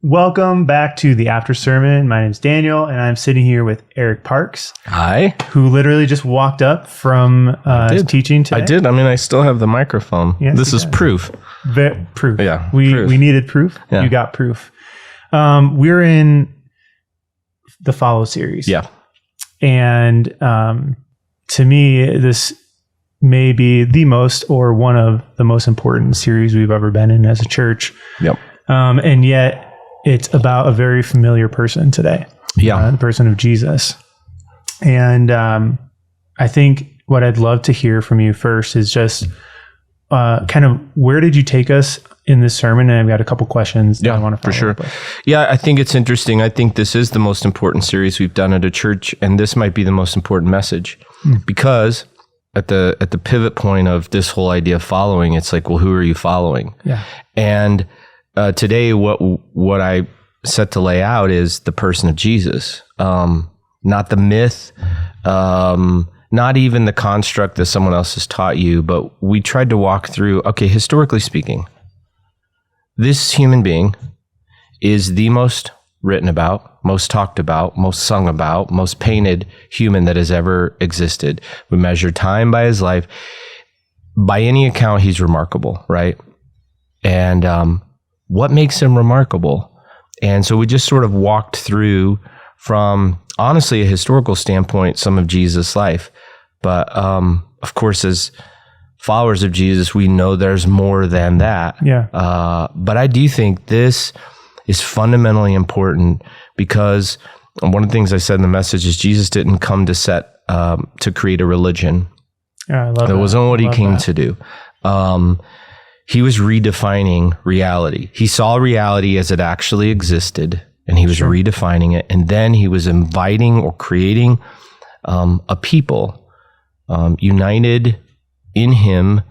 Welcome back to the After Sermon. My name is Daniel, and I'm sitting here with Eric Parks. Hi. Who literally just walked up from teaching today. I did. I mean, I still have the microphone. Yes, this is proof. Proof. Yeah. We proof. we needed proof. Yeah. You got proof. We're in the Follow series. Yeah. And to me, this may be the most or one of the most important series we've ever been in as a church. Yep. And yet it's about a very familiar person today. Yeah. The person of Jesus. And I think what I'd love to hear from you first is just kind of where did you take us in this sermon? And I've got a couple questions that I want to follow for sure. up with. Yeah, I think it's interesting. I think this is the most important series we've done at a church, and this might be the most important message because at the pivot point of this whole idea of following, it's like, well, who are you following? Yeah. And today, what I set to lay out is the person of Jesus, not the myth, not even the construct that someone else has taught you, but we tried to walk through, okay, historically speaking, this human being is the most written about, most talked about, most sung about, most painted human that has ever existed. We measure time by his life. By any account, he's remarkable, right? And what makes him remarkable? And so we just sort of walked through from, honestly, a historical standpoint, some of Jesus' life. But of course, as followers of Jesus, we know there's more than that. Yeah. But I do think this is fundamentally important because one of the things I said in the message is Jesus didn't come to create a religion. Yeah, I love that. That wasn't what he came to do. He was redefining reality. He saw reality as it actually existed, and he was redefining it. And then he was inviting or creating a people united in him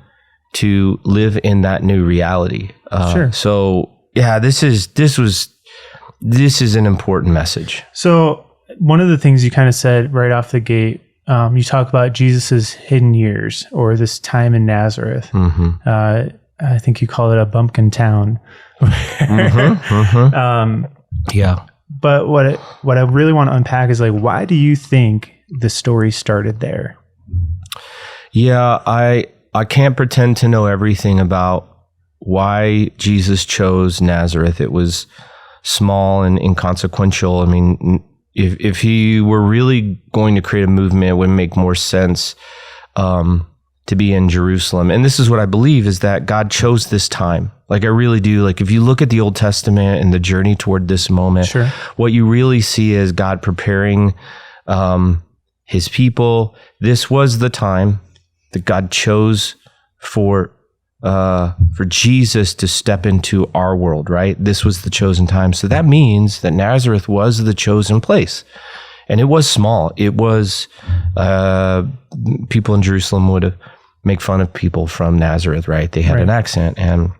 to live in that new reality. So yeah, this is an important message. So one of the things you kind of said right off the gate, you talk about Jesus's hidden years or this time in Nazareth. Mm-hmm. I think you call it a bumpkin town. Yeah. But what I really want to unpack is like, why do you think the story started there? Yeah, I can't pretend to know everything about why Jesus chose Nazareth. It was small and inconsequential. I mean, if he were really going to create a movement, it would make more sense to be in Jerusalem. And this is what I believe, is that God chose this time. Like, I really do. Like, if you look at the Old Testament and the journey toward this moment, what you really see is God preparing his people. This was the time that God chose for Jesus to step into our world, right? This was the chosen time. So that means that Nazareth was the chosen place. And it was small. It was, people in Jerusalem would make fun of people from Nazareth, right? They had an accent. And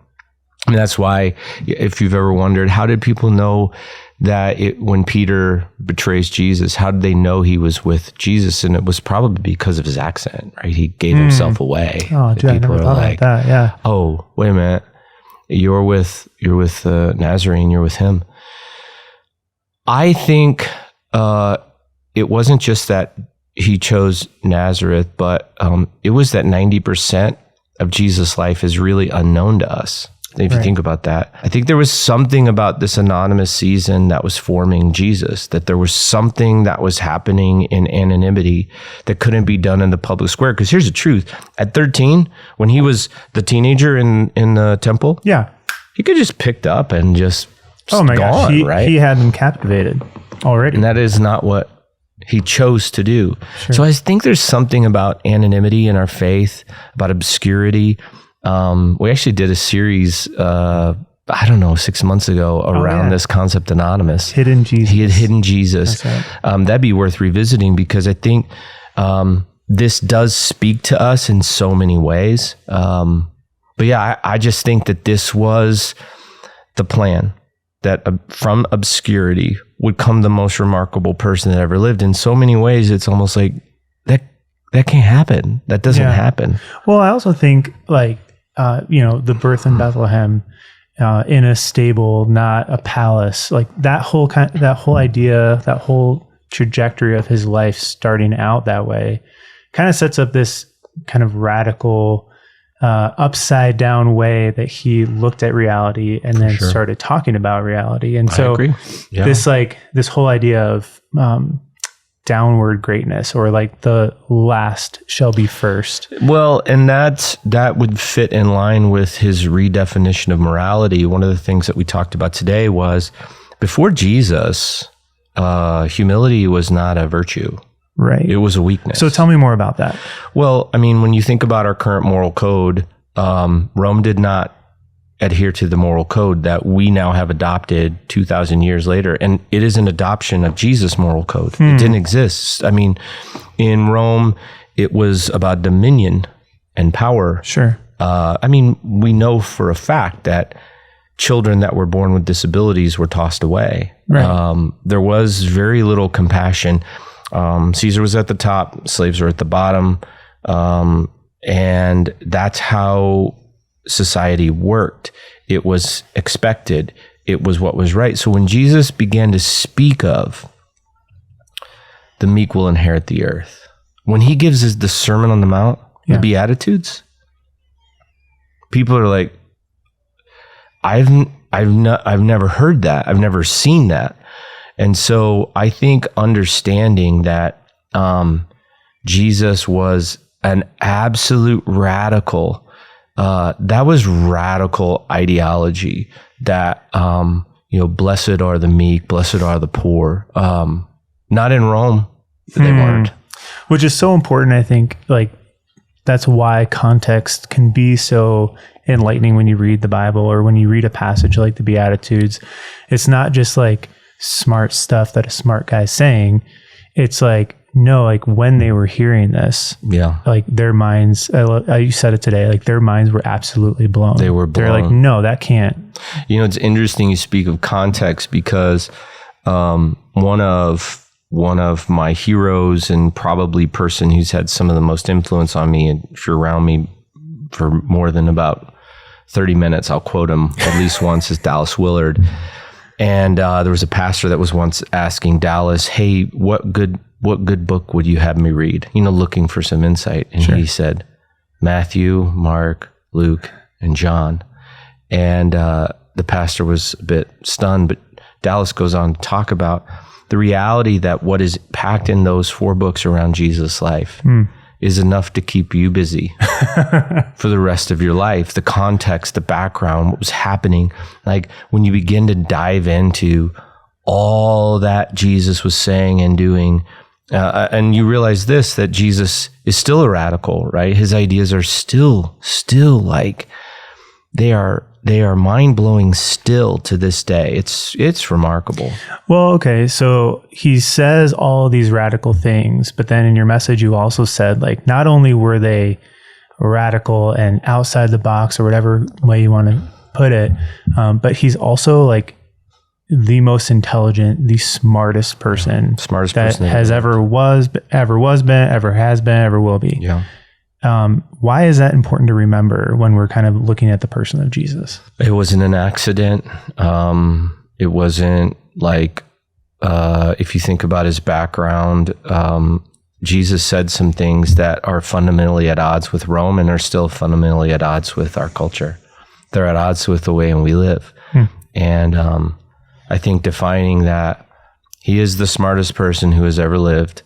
that's why, if you've ever wondered, how did people know that when Peter betrays Jesus, how did they know he was with Jesus? And it was probably because of his accent, right? He gave himself away. Oh, dude, I never thought about that. Yeah. Oh, wait a minute. You're with Nazarene. You're with him. I think it wasn't just that he chose Nazareth, but it was that 90% of Jesus' life is really unknown to us. If you think about that, I think there was something about this anonymous season that was forming Jesus, that there was something that was happening in anonymity that couldn't be done in the public square. Because here's the truth. At 13, when he was the teenager in the temple, he could just picked up and just gosh, he had them captivated already. And that is not what he chose to do. So I think there's something about anonymity in our faith, about obscurity. We actually did a series, 6 months ago around this concept, anonymous. Hidden Jesus. He had hidden Jesus. That's right. That'd be worth revisiting, because I think this does speak to us in so many ways. But yeah, I just think that this was the plan, that from obscurity would come the most remarkable person that ever lived. In so many ways, it's almost like that can't happen. That doesn't happen. Well, I also think the birth in Bethlehem in a stable, not a palace. Like that whole idea, that whole trajectory of his life starting out that way kind of sets up this kind of radical, upside down way that he looked at reality and then started talking about reality. And so this whole idea of, downward greatness, or like the last shall be first. Well, and that would fit in line with his redefinition of morality. One of the things that we talked about today was, before Jesus, humility was not a virtue. Right. It was a weakness. So tell me more about that. Well, I mean, when you think about our current moral code, Rome did not adhere to the moral code that we now have adopted 2,000 years later. And it is an adoption of Jesus' moral code. It didn't exist. I mean, in Rome, it was about dominion and power. Sure. I mean, we know for a fact that children that were born with disabilities were tossed away. Right. There was very little compassion. Caesar was at the top, slaves were at the bottom. And that's how society worked. It was expected. It was what was right. So when Jesus began to speak of the meek will inherit the earth, when he gives us the Sermon on the Mount, the Beatitudes, people are like, I've never heard that. I've never seen that. And so I think understanding that Jesus was an absolute radical, that was radical ideology, that, blessed are the meek, blessed are the poor. Not in Rome, they weren't. Which is so important, I think, like, that's why context can be so enlightening when you read the Bible, or when you read a passage like the Beatitudes. It's not just like smart stuff that a smart guy's saying. It's like, no, like when they were hearing this, like their minds, you said it today, like their minds were absolutely blown. They were blown. They're like, no, that can't. It's interesting you speak of context, because one of my heroes, and probably person who's had some of the most influence on me, and if you're around me for more than about 30 minutes, I'll quote him at least once, is Dallas Willard. And there was a pastor that was once asking Dallas, hey, what good book would you have me read? Looking for some insight. And he said, Matthew, Mark, Luke, and John. And the pastor was a bit stunned, but Dallas goes on to talk about the reality that what is packed in those 4 books around Jesus' life is enough to keep you busy for the rest of your life. The context, the background, what was happening. Like when you begin to dive into all that Jesus was saying and doing, and you realize that Jesus is still a radical, right? His ideas are still like, they are mind-blowing still to this day. It's remarkable. Well, okay, so he says all of these radical things, but then in your message you also said, like, not only were they radical and outside the box, or whatever way you want to put it, but he's also like the most intelligent, the smartest person that has ever been, ever has been, ever will be. Yeah. Why is that important to remember when we're kind of looking at the person of Jesus? It wasn't an accident. It wasn't like, if you think about his background, Jesus said some things that are fundamentally at odds with Rome and are still fundamentally at odds with our culture. They're at odds with the way we live. And I think defining that he is the smartest person who has ever lived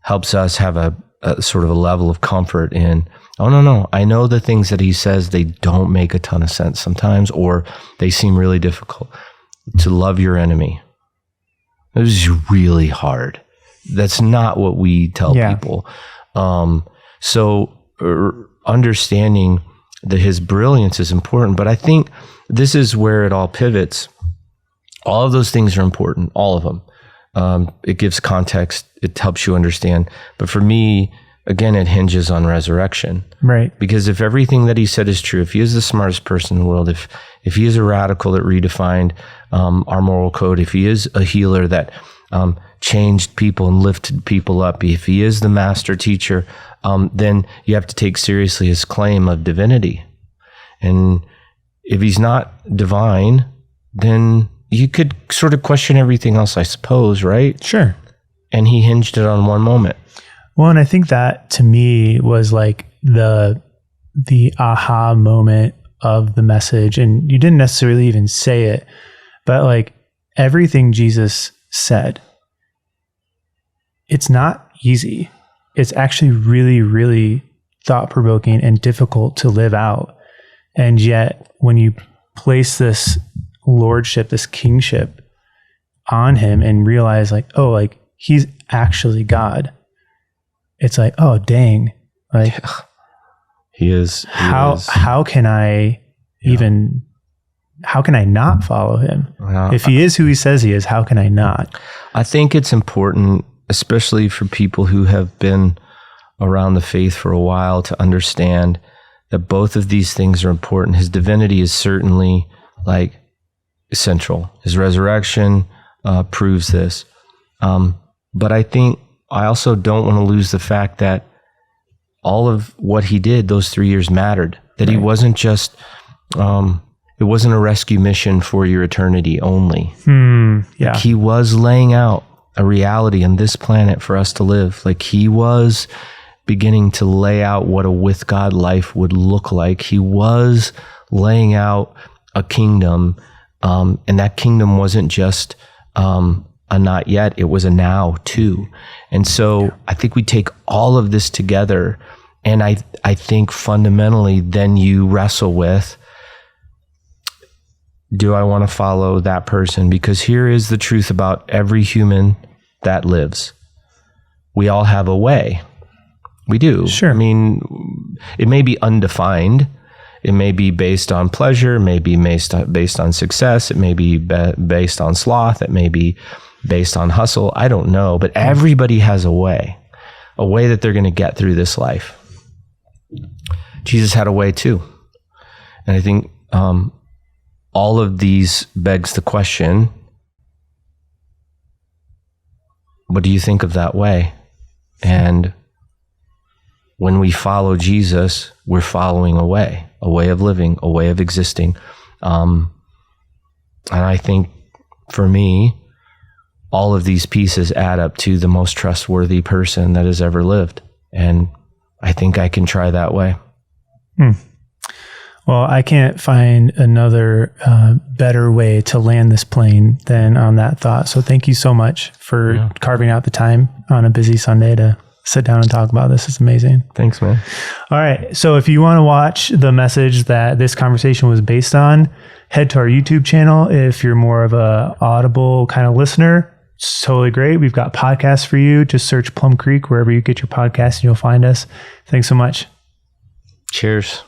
helps us have a sort of a level of comfort in, oh, no, I know the things that he says, they don't make a ton of sense sometimes, or they seem really difficult. To love your enemy, it was really hard. That's not what we tell people. So understanding that his brilliance is important, but I think this is where it all pivots. All of those things are important, all of them. It gives context. It helps you understand. But for me, again, it hinges on resurrection. Right. Because if everything that he said is true, if he is the smartest person in the world, if he is a radical that redefined our moral code, if he is a healer that changed people and lifted people up, if he is the master teacher, then you have to take seriously his claim of divinity. And if he's not divine, then you could sort of question everything else, I suppose, right? Sure. And he hinged it on one moment. Well, and I think that to me was like the aha moment of the message. And you didn't necessarily even say it, but like everything Jesus said, it's not easy. It's actually really, really thought-provoking and difficult to live out. And yet when you place this lordship, this kingship on him and realize like, oh, like he's actually God, it's like, oh, dang. Like he is. How can I even, how can I not follow him? If he is who he says he is, how can I not? I think it's important, especially for people who have been around the faith for a while, to understand that both of these things are important. His divinity is certainly like essential. His resurrection proves this. But I think I also don't want to lose the fact that all of what he did those 3 years mattered. That he wasn't just, it wasn't a rescue mission for your eternity only. Yeah. Like he was laying out a reality on this planet for us to live. Like he was beginning to lay out what a with God life would look like. He was laying out a kingdom, and that kingdom wasn't just a not yet, it was a now too. And so I think we take all of this together, and I think fundamentally then you wrestle with, do I want to follow that person? Because here is the truth about every human that lives. We all have a way. We do. Sure. I mean, it may be undefined. It may be based on pleasure. It may be based on success. It may be based on sloth. It may be based on hustle. I don't know. But everybody has a way that they're going to get through this life. Jesus had a way too. And I think all of these begs the question, what do you think of that way? And when we follow Jesus, we're following a way of living, a way of existing. And I think for me, all of these pieces add up to the most trustworthy person that has ever lived. And I think I can try that way. Well, I can't find another better way to land this plane than on that thought. So thank you so much for carving out the time on a busy Sunday to sit down and talk about this. It's amazing. Thanks, man. All right. So if you want to watch the message that this conversation was based on, head to our YouTube channel. If you're more of a audible kind of listener, it's totally great. We've got podcasts for you. Just search Plum Creek wherever you get your podcasts and you'll find us. Thanks so much. Cheers.